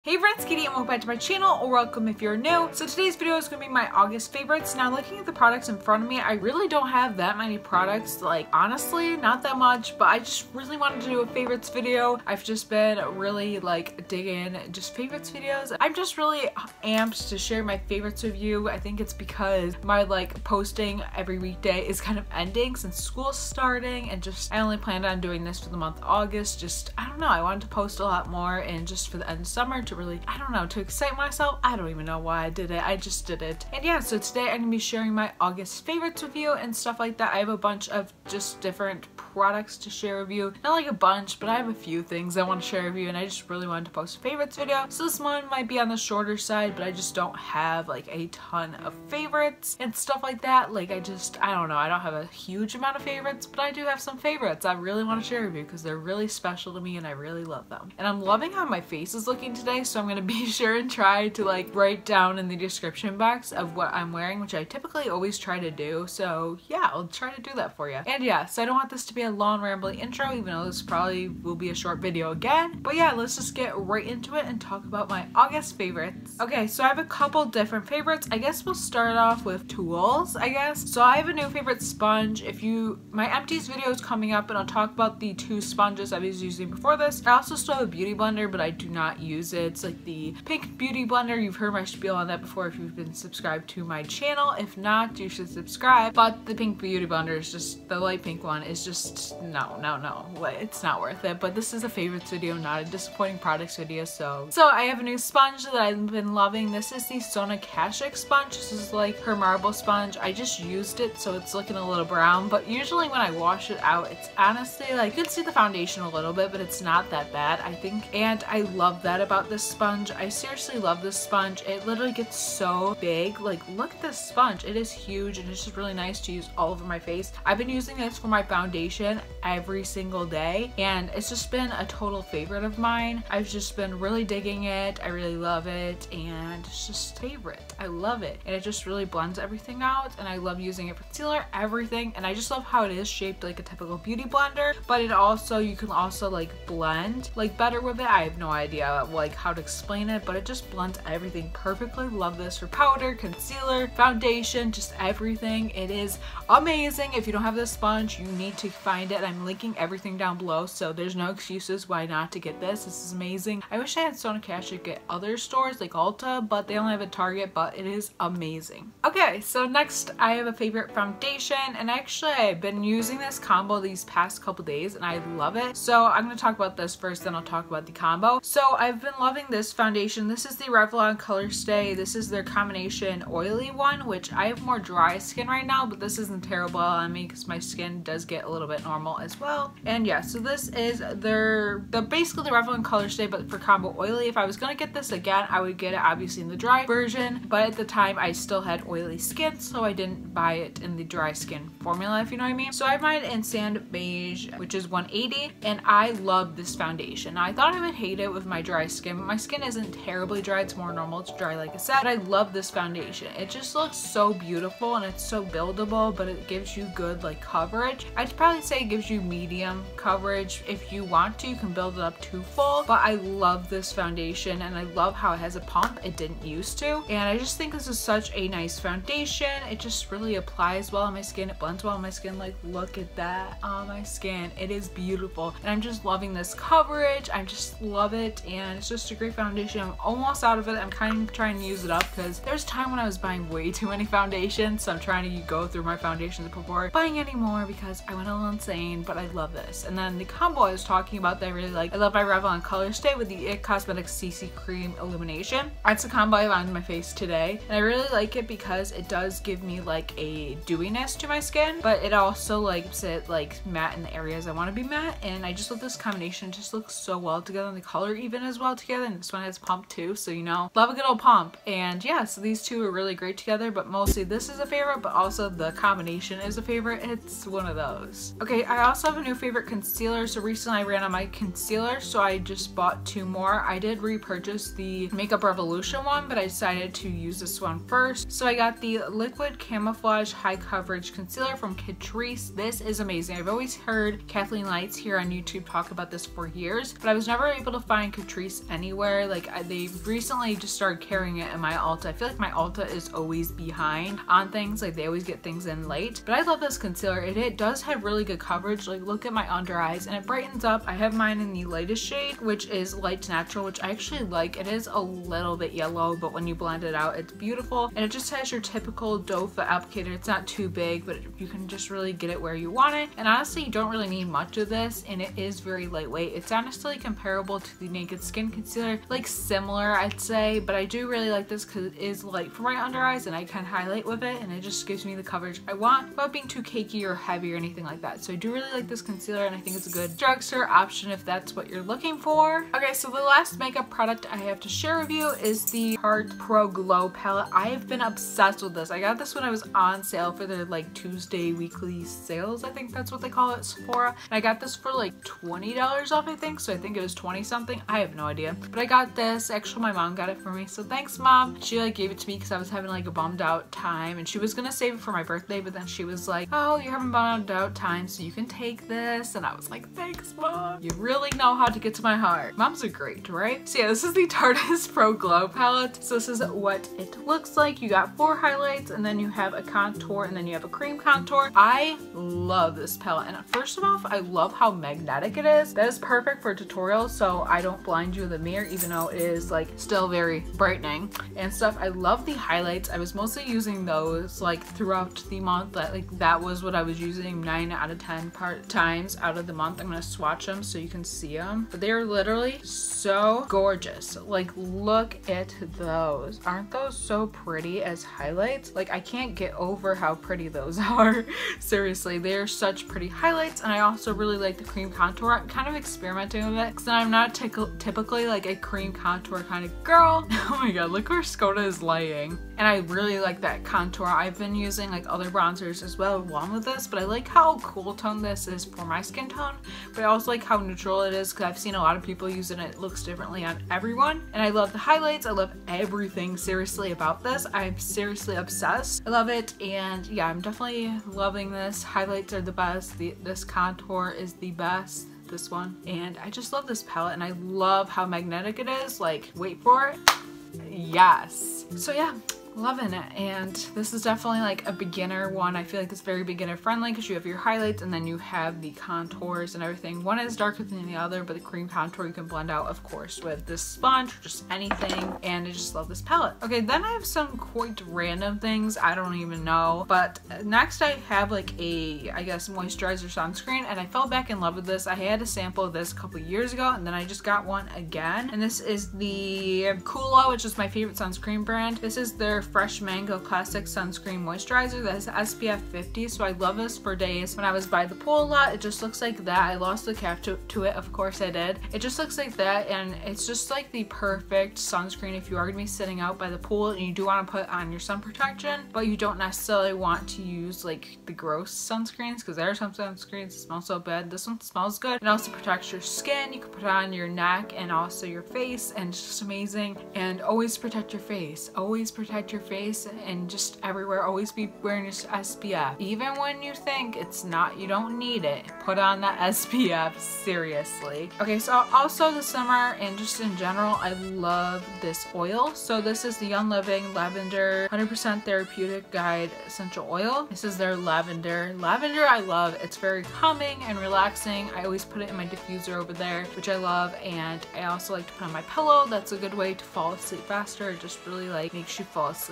Hey friends, Katie and welcome back to my channel, or welcome if you're new. So today's video is going to be my August favorites. Now looking at the products in front of me, I really don't have that many products, like honestly, not that much, but I just really wanted to do a favorites video. I've just been really like digging just favorites videos. I'm just really amped to share my favorites with you. I think it's because my like posting every weekday is kind of ending since school's starting, and just I only planned on doing this for the month of August. Just I don't know, I wanted to post a lot more and just for the end of summer to really, I don't know, to excite myself. I don't even know why I did it. I just did it. And yeah, so today I'm gonna be sharing my August favorites with you and stuff like that. I have a bunch of just different products to share with you. Not like a bunch, but I have a few things I want to share with you, and I just really wanted to post a favorites video. So this one might be on the shorter side, but I just don't have like a ton of favorites and stuff like that. Like I don't know, I don't have a huge amount of favorites, but I do have some favorites I really want to share with you because they're really special to me and I really love them. And I'm loving how my face is looking today, so I'm gonna be sure and try to like write down in the description box of what I'm wearing, which I typically always try to do. So yeah, I'll try to do that for you. And yeah, so I don't want this to be a long rambling intro, even though this probably will be a short video again. But yeah, let's just get right into it and talk about my August favorites. Okay, so I have a couple different favorites. I guess we'll start off with tools, I guess. So I have a new favorite sponge. My empties video is coming up and I'll talk about the two sponges I was using before this. I also still have a beauty blender, but I do not use it. It's like the pink beauty blender. You've heard my spiel on that before if you've been subscribed to my channel. If not, you should subscribe. But the pink beauty blender is just, the light pink one is just, no. It's not worth it. But this is a favorites video, not a disappointing products video. So I have a new sponge that I've been loving. This is the Katiexobeauty sponge. This is like her marble sponge. I just used it, so it's looking a little brown. But usually when I wash it out, it's honestly like, you can see the foundation a little bit, but it's not that bad, I think. And I love that about this sponge. I seriously love this sponge. It literally gets so big. Like, look at this sponge. It is huge and it's just really nice to use all over my face. I've been using this for my foundation every single day and it's just been a total favorite of mine. I've just been really digging it. I really love it and it's just favorite. I love it and it just really blends everything out, and I love using it for concealer, everything. And I just love how it is shaped like a typical beauty blender, but it also, you can also like blend like better with it. I have no idea like how to explain it, but it just blends everything perfectly. Love this for powder, concealer, foundation, just everything. It is amazing. If you don't have this sponge, you need to find it. I'm linking everything down below, so there's no excuses why not to get this. This is amazing. I wish I had Katiexobeauty at other stores like Ulta, but they only have a Target, but it is amazing. Okay, so next I have a favorite foundation, and actually I've been using this combo these past couple days and I love it. So I'm going to talk about this first, then I'll talk about the combo. So I've been loving this foundation. This is the Revlon Colorstay. This is their combination oily one, which I have more dry skin right now, but this isn't terrible on me because my skin does get a little bit normal as well. And yeah, so this is basically the Revlon Colorstay, but for combo oily. If I was gonna get this again, I would get it obviously in the dry version, but at the time I still had oily skin, so I didn't buy it in the dry skin formula, if you know what I mean. So I have mine in Sand Beige, which is 180, and I love this foundation. Now, I thought I would hate it with my dry skin, but my skin isn't terribly dry. It's more normal. It's dry like I said, but I love this foundation. It just looks so beautiful and it's so buildable, but it gives you good like coverage. I'd probably say it gives you medium coverage. If you want to, you can build it up to full, but I love this foundation and I love how it has a pump. It didn't used to, and I just think this is such a nice foundation. It just really applies well on my skin. It blends well on my skin. Like, look at that on my skin. It is beautiful and I'm just loving this coverage. I just love it and it's just a great foundation. I'm almost out of it. I'm kind of trying to use it up because there's a time when I was buying way too many foundations, so I'm trying to go through my foundations before buying any more because I went a little insane. But I love this. And then the combo I was talking about that I really like, I love my Revlon Colorstay with the IT Cosmetics CC Cream Illumination. That's the combo I have on my face today, and I really like it because it does give me like a dewiness to my skin, but it also like makes it like matte in the areas I want to be matte. And I just love this combination. It just looks so well together, and the color even as well together. And this one has pump too, so you know, love a good old pump. And yeah, so these two are really great together, but mostly this is a favorite, but also the combination is a favorite. It's one of those. Okay, I also have a new favorite concealer. So recently I ran out of my concealer, so I just bought two more. I did repurchase the Makeup Revolution one, but I decided to use this one first. So I got the Liquid Camouflage High Coverage Concealer from Caprice. This is amazing. I've always heard Kathleen Lights here on YouTube talk about this for years, but I was never able to find Caprice anywhere anywhere. Like they recently just started carrying it in my Ulta. I feel like my Ulta is always behind on things, like they always get things in late. But I love this concealer. It does have really good coverage. Like look at my under eyes and it brightens up. I have mine in the lightest shade, which is light natural, which I actually like. It is a little bit yellow, but when you blend it out, it's beautiful. And it just has your typical doe foot applicator. It's not too big, but you can just really get it where you want it. And honestly, you don't really need much of this, and it is very lightweight. It's honestly comparable to the Naked Skin concealer, like similar I'd say, but I do really like this because it is light for my under eyes and I can highlight with it, and it just gives me the coverage I want without being too cakey or heavy or anything like that. So I do really like this concealer, and I think it's a good drugstore option if that's what you're looking for. Okay, so the last makeup product I have to share with you is the Tarte Pro Glow palette. I have been obsessed with this. I got this when I was on sale for their like Tuesday weekly sales, I think that's what they call it, Sephora. And I got this for like $20 off, I think. So I think it was 20 something. I have no idea. But I got this. Actually, my mom got it for me. So thanks, Mom. She like gave it to me because I was having like a bummed out time, and she was gonna save it for my birthday, but then she was like, oh, you're having bummed out time, so you can take this. And I was like, thanks, Mom. You really know how to get to my heart. Moms are great, right? So yeah, this is the Tarte Pro Glow palette. So this is what it looks like. You got 4 highlights, and then you have a contour, and then you have a cream contour. I love this palette, and first of all, I love how magnetic it is. That is perfect for tutorials, so I don't blind you with a mirror, even though it is like still very brightening and stuff. I love the highlights. I was mostly using those like throughout the month. That was what I was using 9 out of 10 times out of the month. I'm gonna swatch them so you can see them, but they're literally so gorgeous. Like look at those. Aren't those so pretty as highlights? Like I can't get over how pretty those are. Seriously, they're such pretty highlights. And I also really like the cream contour. I'm kind of experimenting with it because I'm not typically like a cream contour kind of girl. Oh my god, look where Skoda is laying. And I really like that contour. I've been using like other bronzers as well along with this, but I like how cool tone this is for my skin tone, but I also like how neutral it is because I've seen a lot of people use it and it looks differently on everyone. And I love the highlights. I love everything seriously about this. I'm seriously obsessed. I love it, and yeah, I'm definitely loving this. Highlights are the best. This contour is the best. This one, and I just love this palette, and I love how magnetic it is. Like, wait for it. Yes. So yeah, loving it. And this is definitely like a beginner one. I feel like it's very beginner friendly because you have your highlights and then you have the contours and everything. One is darker than the other, but the cream contour you can blend out, of course, with this sponge or just anything. And I just love this palette. Okay, then I have some quite random things. I don't even know. But next I have like a, I guess, moisturizer sunscreen, and I fell back in love with this. I had a sample of this a couple years ago, and then I just got one again. And this is the hoola, which is my favorite sunscreen brand. This is their Fresh Mango Classic Sunscreen Moisturizer that has SPF 50, so I love this for days. When I was by the pool a lot, it just looks like that. I lost the cap to it, of course I did. It just looks like that, and it's just like the perfect sunscreen if you are going to be sitting out by the pool and you do want to put on your sun protection, but you don't necessarily want to use like the gross sunscreens, because there are some sunscreens that smell so bad. This one smells good. It also protects your skin. You can put it on your neck and also your face, and it's just amazing. And always protect your face. Always protect your face, and just everywhere always be wearing your SPF. Even when you think it's not, you don't need it, put on that SPF, seriously. Okay, so also this summer and just in general, I love this oil. So this is the Young Living Lavender 100% Therapeutic Guide Essential Oil. This is their lavender. Lavender I love. It's very calming and relaxing. I always put it in my diffuser over there, which I love, and I also like to put on my pillow. That's a good way to fall asleep faster. It just really like makes you fall asleep,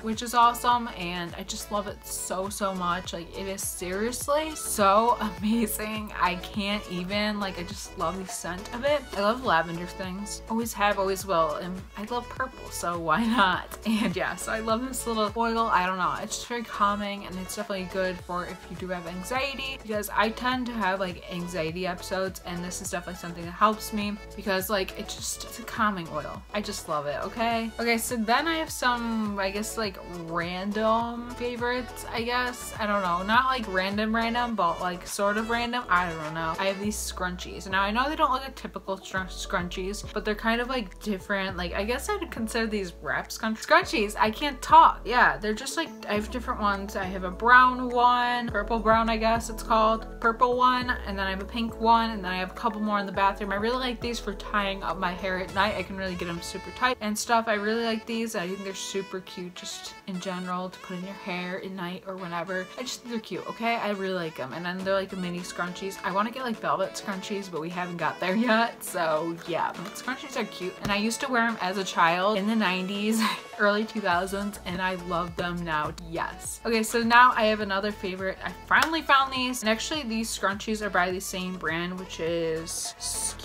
which is awesome, and I just love it so much. Like, it is seriously so amazing. I can't even, like, I just love the scent of it. I love lavender things. Always have, always will, and I love purple, so why not? And yeah, so I love this little oil. I don't know, it's just very calming, and it's definitely good for if you do have anxiety, because I tend to have like anxiety episodes, and this is definitely something that helps me because like it's a calming oil. I just love it. Okay, so then I have some some, I guess, like random favorites, I guess. I don't know. Not like random, but like sort of random. I don't know. I have these scrunchies. Now I know they don't look like typical scrunchies, but they're kind of like different. Like I guess I'd consider these wrap scrunchies. I can't talk. Yeah, they're just like, I have different ones. I have a brown one, purple brown, I guess it's called, purple one, and then I have a pink one, and then I have a couple more in the bathroom. I really like these for tying up my hair at night. I can really get them super tight and stuff. I really like these. I think they're super cute just in general to put in your hair at night or whenever. I just think they're cute, okay? I really like them. And then they're like a mini scrunchies. I want to get like velvet scrunchies, but we haven't got there yet. So yeah, but scrunchies are cute. And I used to wear them as a child in the 90s, early 2000s, and I love them now. Yes. Okay, so now I have another favorite. I finally found these, and actually these scrunchies are by the same brand, which is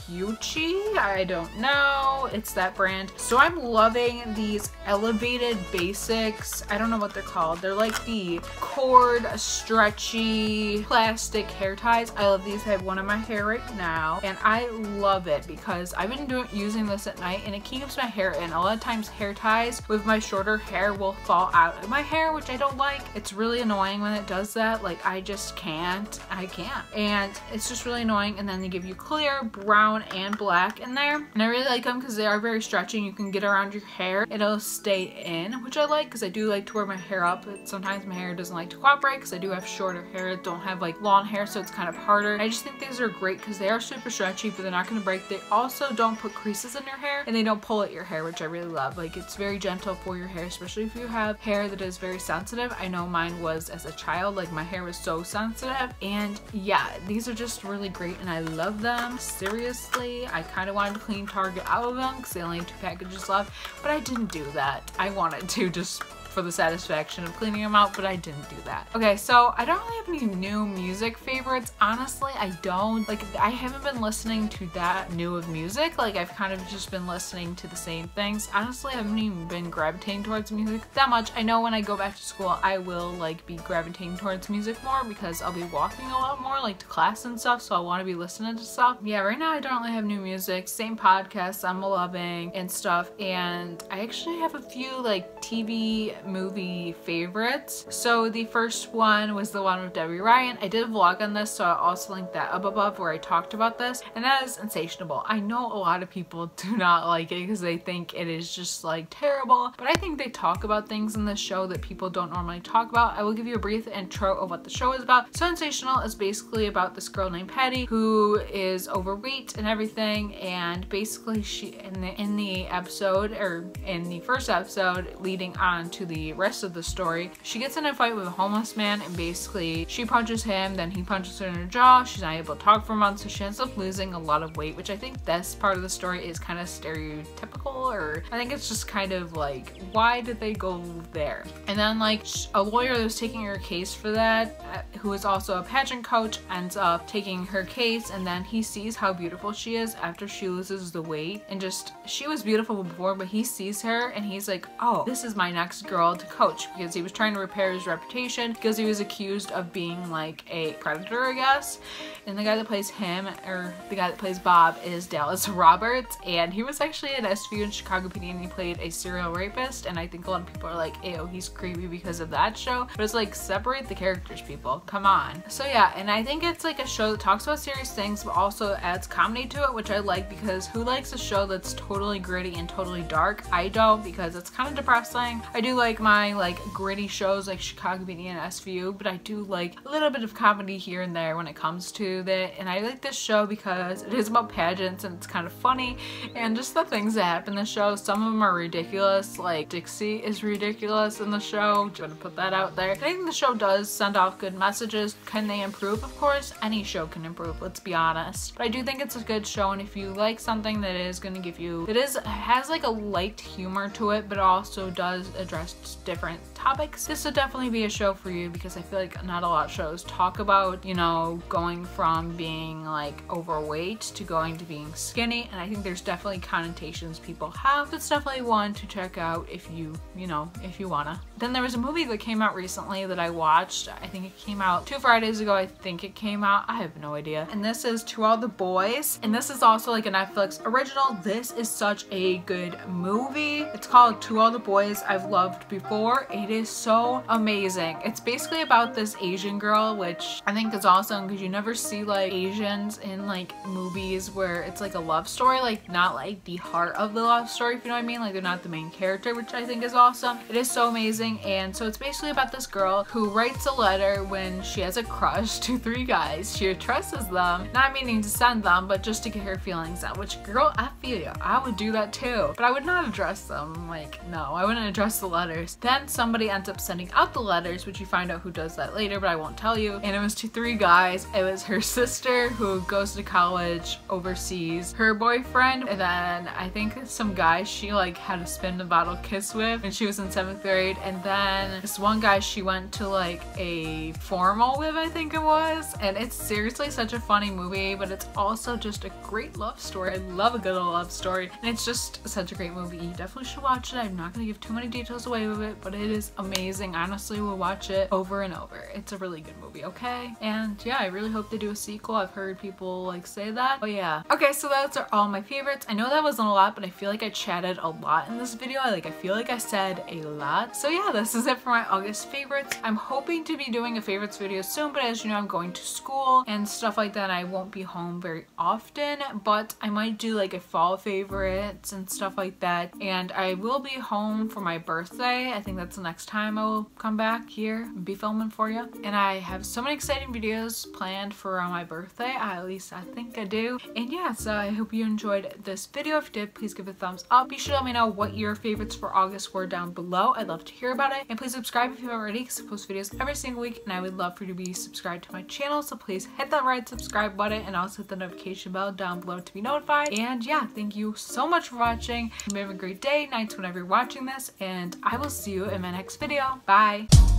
Gucci. I don't know. It's that brand. So I'm loving these elevated basics. I don't know what they're called. They're like the cord stretchy plastic hair ties. I love these. I have one in my hair right now, and I love it because I've been using this at night, and it keeps my hair in. A lot of times hair ties with my shorter hair will fall out of my hair, which I don't like. It's really annoying when it does that. Like I just can't. I can't. And it's just really annoying. And then they give you clear, brown, and black in there. And I really like them because they are very stretchy. You can get around your hair. It'll stay in, which I like because I do like to wear my hair up. But sometimes my hair doesn't like to cooperate because I do have shorter hair. Don't have like long hair, so it's kind of harder. I just think these are great because they are super stretchy, but they're not going to break. They also don't put creases in your hair, and they don't pull at your hair, which I really love. Like it's very gentle for your hair, especially if you have hair that is very sensitive. I know mine was as a child. Like my hair was so sensitive, and yeah, these are just really great, and I love them. Seriously, I kind of wanted to clean Target out of them because they only have 2 packages left, but I didn't do that. I wanted to just for the satisfaction of cleaning them out, but I didn't do that. Okay, so I don't really have any new music favorites. Honestly, I don't. Like, I haven't been listening to that new of music. Like, I've kind of just been listening to the same things. Honestly, I haven't even been gravitating towards music that much. I know when I go back to school, I will, like, be gravitating towards music more because I'll be walking a lot more, like, to class and stuff, so I want to be listening to stuff. Yeah, right now I don't really have new music. Same podcasts I'm loving and stuff, and I actually have a few, like, TV movie favorites. So the first one was the one with Debbie Ryan. I did a vlog on this, so I'll also link that up above where I talked about this, and that is Insatiable. I know a lot of people do not like it because they think it is just like terrible, but I think they talk about things in this show that people don't normally talk about. I will give you a brief intro of what the show is about. So Sensational is basically about this girl named Patty who is overweight and everything, and basically she in the episode, or in the first episode leading on to the rest of the story, she gets in a fight with a homeless man, and basically she punches him, then he punches her in her jaw. She's not able to talk for months, so she ends up losing a lot of weight, which I think this part of the story is kind of stereotypical, or I think it's just kind of like, why did they go there? And then like a lawyer that was taking her case for that, who is also a pageant coach, ends up taking her case, and then he sees how beautiful she is after she loses the weight, and just, she was beautiful before, but he sees her and he's like, oh, this is my next girl to coach, because he was trying to repair his reputation because he was accused of being like a predator, I guess. And the guy that plays him, or the guy that plays Bob, is Dallas Roberts, and he was actually an SVU in Chicago PD, and he played a serial rapist, and I think a lot of people are like, ew, he's creepy because of that show, but it's like, separate the characters, people, come on. So yeah, and I think it's like a show that talks about serious things but also adds comedy to it, which I like, because who likes a show that's totally gritty and totally dark? I don't, because it's kind of depressing. I do like my like gritty shows like Chicago PD and SVU, but I do like a little bit of comedy here and there when it comes to that, and I like this show because it is about pageants and it's kind of funny, and just the things that happen in the show, some of them are ridiculous. Like Dixie is ridiculous in the show, I'm gonna put that out there. I think the show does send off good messages. Can they improve? Of course, any show can improve, let's be honest, but I do think it's a good show, and if you like something that is gonna give you, has like a light humor to it, but also does address different topics, this would definitely be a show for you, because I feel like not a lot of shows talk about, you know, going from being like overweight to going to being skinny, and I think there's definitely connotations people have. It's definitely one to check out if you know, if you wanna. Then there was a movie that came out recently that I watched. I think it came out 2 Fridays ago, I think it came out. I have no idea. And this is To All the Boys, and this is also like a Netflix original. This is such a good movie. It's called To All the Boys. I've loved watched before. It is so amazing. It's basically about this Asian girl, which I think is awesome because you never see like Asians in like movies where it's like a love story, like not like the heart of the love story, if you know what I mean, like they're not the main character, which I think is awesome. It is so amazing. And so it's basically about this girl who writes a letter when she has a crush to 3 guys. She addresses them, not meaning to send them, but just to get her feelings out, which girl, I feel you. I would do that too, but I would not address them. Like, no, I wouldn't address the letters. Then somebody ends up sending out the letters, which you find out who does that later, but I won't tell you. And it was to 3 guys. It was her sister who goes to college overseas, her boyfriend, and then I think some guy she like had a spin the bottle kiss with when she was in 7th grade, and then this one guy she went to like a formal with, I think it was. And it's seriously such a funny movie, but it's also just a great love story. I love a good love story, and it's just such a great movie. You definitely should watch it. I'm not gonna give too many details away with it, but it is amazing. Honestly, we'll watch it over and over. It's a really good movie, okay? And yeah, I really hope they do a sequel. I've heard people like say that, but yeah. Okay, so those are all my favorites. I know that wasn't a lot, but I feel like I chatted a lot in this video. I feel like I said a lot. So yeah, this is it for my August favorites. I'm hoping to be doing a favorites video soon, but as you know, I'm going to school and stuff like that. I won't be home very often, but I might do like a fall favorites and stuff like that. And I will be home for my birthday. I think that's the next time I will come back here and be filming for you. And I have so many exciting videos planned for my birthday. At least I think I do. And yeah, so I hope you enjoyed this video. If you did, please give it a thumbs up. Be sure to let me know what your favorites for August were down below. I'd love to hear about it. And please subscribe if you haven't already, because I post videos every single week, and I would love for you to be subscribed to my channel. So please hit that red subscribe button and also hit the notification bell down below to be notified. And yeah, thank you so much for watching. Have a great day, nights, whenever you're watching this, and I will see you in my next video. Bye!